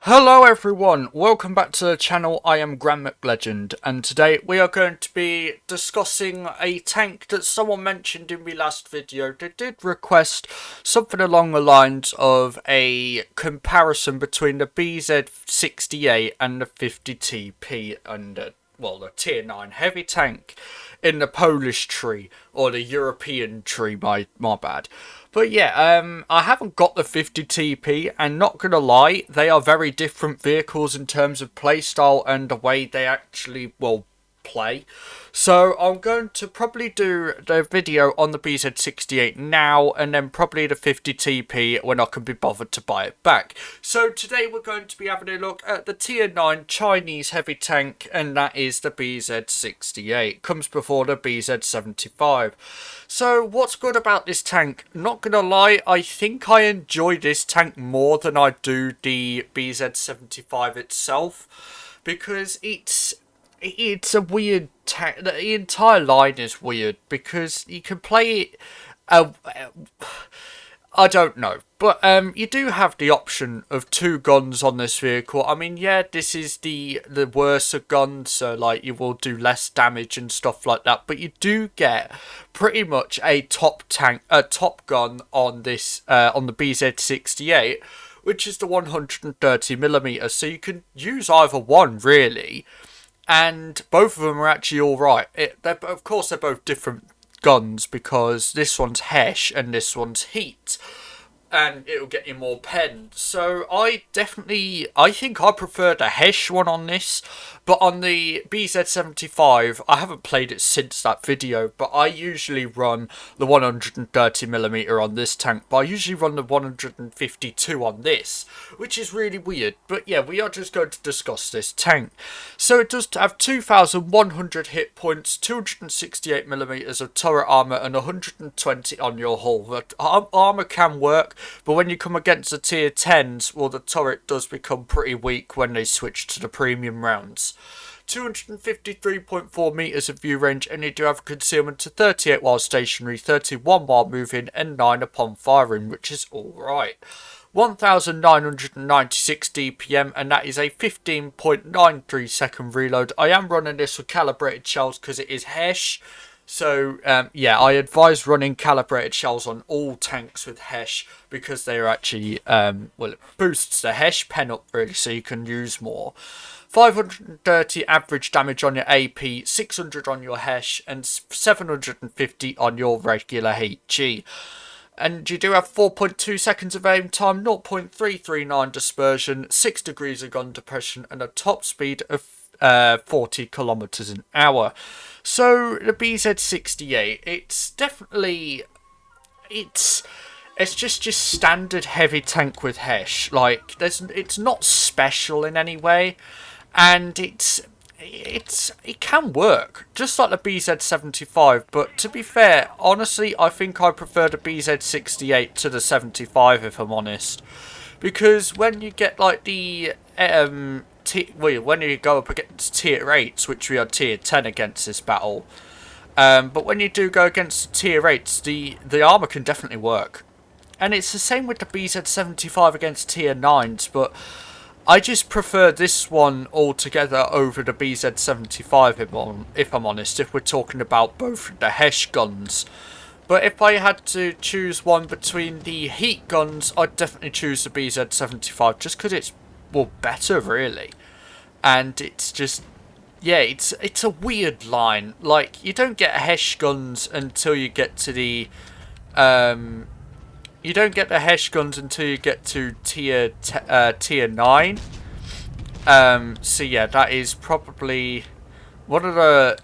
Hello everyone, welcome back to the channel. I am GrandMcLegend, and today we are going to be discussing a tank that someone mentioned in my last video. They did request something along the lines of a comparison between the BZ-68 and the 50TP and the tier 9 heavy tank in the Polish tree, or the European tree, my bad. But yeah, I haven't got the 50TP, and not gonna lie, they are very different vehicles in terms of playstyle and the way they actually, play. So I'm going to probably do the video on the BZ-68 now, and then probably the 50TP when I can be bothered to buy it back. So today we're going to be having a look at the tier 9 Chinese heavy tank, and that is the BZ-68. Comes before the BZ-75. So what's good about this tank? Not gonna lie, I think I enjoy this tank more than I do the BZ-75 itself, because it's a weird tank. The entire line is weird because you can play it. I don't know, but you do have the option of 2 guns on this vehicle. I mean, yeah, this is the worst of guns, so like you will do less damage and stuff like that. But you do get pretty much a top gun on this on the BZ-68, which is the 130mm. So you can use either one really. And both of them are actually alright. Of course, they're both different guns because this one's Hesh and this one's Heat. And it'll get you more pen. So I think I prefer the Hesh one on this. But on the BZ-75, I haven't played it since that video, but I usually run the 130mm on this tank, but I usually run the 152 on this, which is really weird. But yeah, we are just going to discuss this tank. So it does have 2,100 hit points, 268mm of turret armor, and 120 on your hull. The armor can work, but when you come against the tier 10s, well, the turret does become pretty weak when they switch to the premium rounds. 253.4 meters of view range, and you do have a concealment of 38 while stationary, 31 while moving, and 9 upon firing, which is alright. 1996 DPM, and that is a 15.93 second reload. I am running this with calibrated shells because it is Hesh. So, yeah, I advise running calibrated shells on all tanks with Hesh because they are actually, it boosts the Hesh pen up really so you can use more. 530 average damage on your AP, 600 on your Hesh, and 750 on your regular HG. And you do have 4.2 seconds of aim time, 0.339 dispersion, 6 degrees of gun depression, and a top speed of 40 kilometers an hour. So the BZ-68, it's definitely it's just your standard heavy tank with Hesh. Like it's not special in any way, and it can work just like the BZ-75. But to be fair, honestly, I think I prefer the BZ-68 to the 75 if I'm honest, because when you get like the when you go up against tier 8s, which we are tier 10 against this battle, but when you do go against tier 8s, the armor can definitely work. And it's the same with the BZ-75 against tier 9s, but I just prefer this one altogether over the BZ-75 if I'm honest, if we're talking about both the Hesh guns. But if I had to choose one between the Heat guns, I'd definitely choose the BZ-75 just because it's, better really. And it's just, yeah, it's a weird line. Like, you don't get Hesh guns until you get to the you don't get the Hesh guns until you get to tier 9. So yeah, that is probably one of the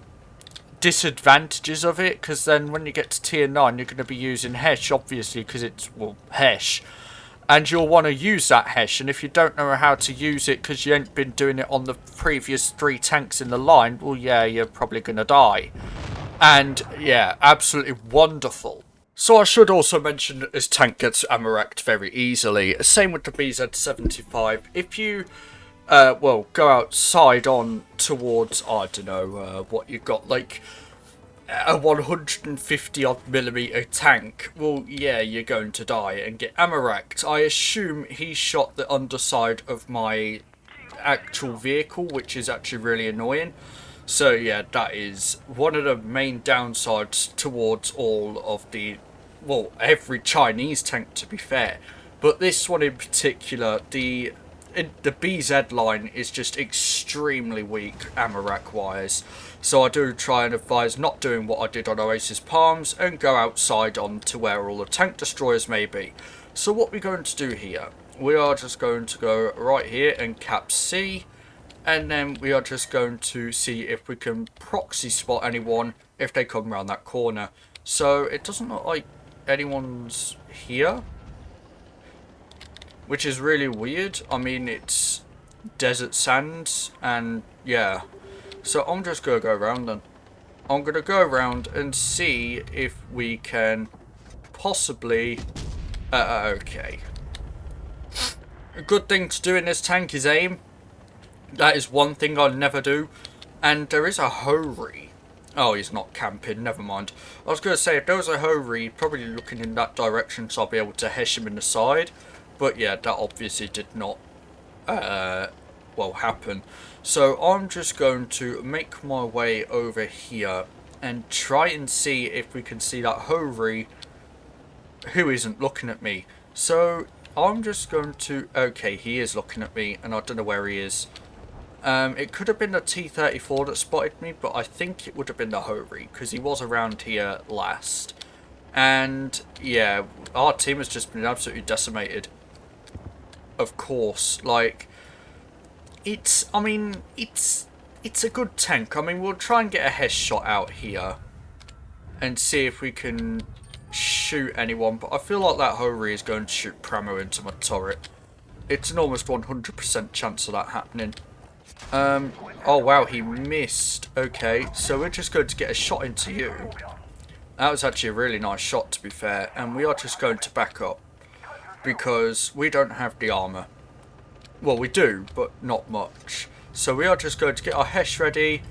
disadvantages of it, because then when you get to tier 9, you're going to be using Hesh, obviously, because it's, Hesh. And you'll want to use that Hesh, and if you don't know how to use it because you ain't been doing it on the previous 3 tanks in the line, well, yeah, you're probably going to die. And, yeah, absolutely wonderful. So I should also mention that this tank gets ammo wrecked very easily. Same with the BZ-75. If you, go outside on towards, I don't know, what you've got, like a 150 odd millimeter tank, well, yeah, you're going to die and get ammo wrecked. I assume he shot the underside of my actual vehicle, which is actually really annoying. So yeah, that is one of the main downsides towards all of the, well, every Chinese tank, to be fair. But this one in particular, the BZ line is just extremely weak ammo rack wise. So I do try and advise not doing what I did on Oasis Palms and go outside on to where all the tank destroyers may be. So what we're going to do here, we are just going to go right here and cap C. And then we are just going to see if we can proxy spot anyone if they come around that corner. So it doesn't look like anyone's here, which is really weird. I mean, it's desert sands and yeah. So I'm just going to go around then. I'm going to go around and see if we can possibly... okay. A good thing to do in this tank is aim. That is one thing I never do. And there is a Hori. Oh, he's not camping. Never mind. I was going to say, if there was a Hori, probably looking in that direction, so I'll be able to hesh him in the side. But yeah, that obviously did not, well, happen. So I'm just going to make my way over here and try and see if we can see that Hori who isn't looking at me. So I'm just going to... okay, he is looking at me, and I don't know where he is. It could have been the T-34 that spotted me, but I think it would have been the Hori, because he was around here last. And, yeah, our team has just been absolutely decimated. Of course, like, I mean, it's a good tank. I mean, we'll try and get a Hesh shot out here and see if we can shoot anyone, but I feel like that Hori is going to shoot Pramo into my turret. It's an almost 100% chance of that happening. Oh wow, he missed. Okay, so we're just going to get a shot into you. That was actually a really nice shot, to be fair, and we are just going to back up because we don't have the armor. Well, we do, but not much. So we are just going to get our Hesh ready.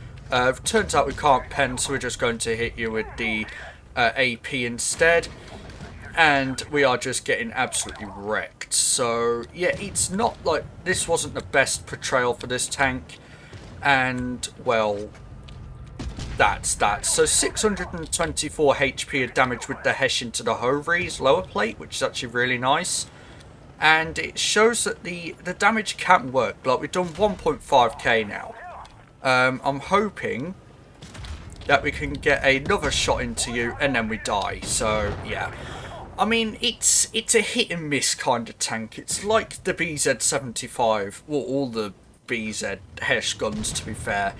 Turns out we can't pen, so we're just going to hit you with the AP instead. And we are just getting absolutely wrecked. So, yeah, it's not like... this wasn't the best portrayal for this tank. And, well, that's that. So, 624 HP of damage with the Hesh into the Hori's lower plate, which is actually really nice. And it shows that the damage can work. Like, we've done 1.5k now. I'm hoping that we can get another shot into you and then we die. So, yeah. I mean, it's a hit and miss kind of tank. It's like the BZ-75, well, all the BZ Hesh guns, to be fair.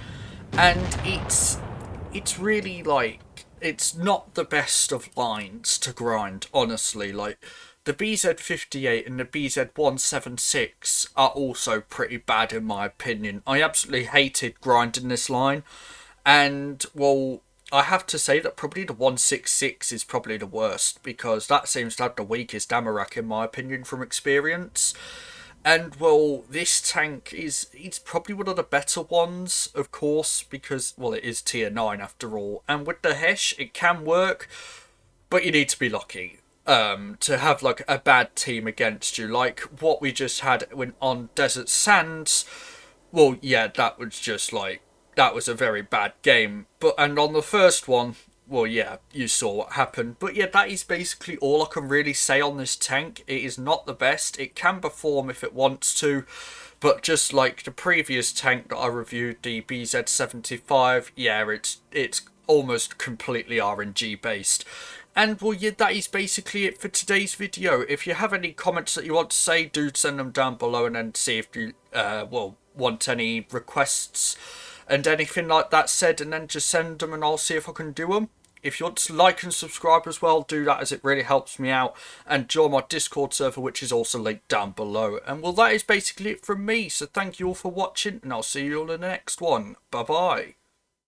And it's really, like, it's not the best of lines to grind, honestly. Like, the BZ-68 and the BZ-176 are also pretty bad in my opinion. I absolutely hated grinding this line. And, well, I have to say that probably the 166 is probably the worst, because that seems to have the weakest ammo rack in my opinion from experience. And, well, this tank it's probably one of the better ones, of course, because, well, it is tier 9 after all. And with the Hesh, it can work, but you need to be lucky to have, like, a bad team against you. Like what we just had when on Desert Sands, well, yeah, that was just, like, that was a very bad game. And on the first one, well, yeah, you saw what happened. But yeah, that is basically all I can really say on this tank. It is not the best. It can perform if it wants to. But just like the previous tank that I reviewed, the BZ-75, yeah, it's almost completely RNG based. And, well, yeah, that is basically it for today's video. If you have any comments that you want to say, do send them down below and then see if you, well, want any requests and anything like that said, and then just send them and I'll see if I can do them. If you want to like and subscribe as well, do that as it really helps me out. And join my Discord server, which is also linked down below. And, well, that is basically it from me. So thank you all for watching, and I'll see you all in the next one. Bye-bye.